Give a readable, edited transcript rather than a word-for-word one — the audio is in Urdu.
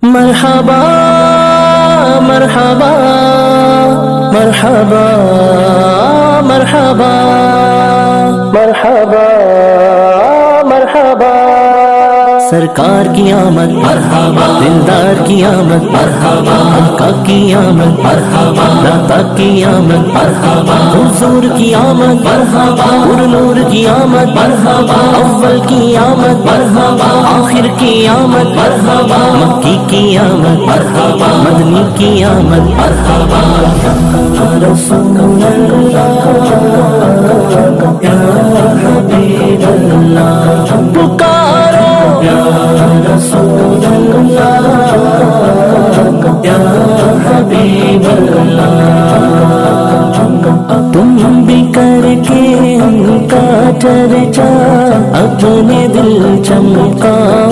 مرحبا مرحبا مرحبا مرحبا مرحبا مرحبا سرکار کی آمد مرحبا، دلدار کی آمد مرحبا، آقا کی آمد مرحبا، داتا کی آمد مرحبا، حضور کی آمد مرحبا، پر نور کی آمد مرحبا، اول کی آمد مرحبا، آخر کی آمد مرحبا، مکی کی آمد مرحبا، مدنی کی آمد مرحبا، رسول اللہ یا حبیب اللہ پکارو یا رسول اللہ یا حبیب اللہ، تم بھی کر کے ان کا چرچا اپنے دل چمکاؤ،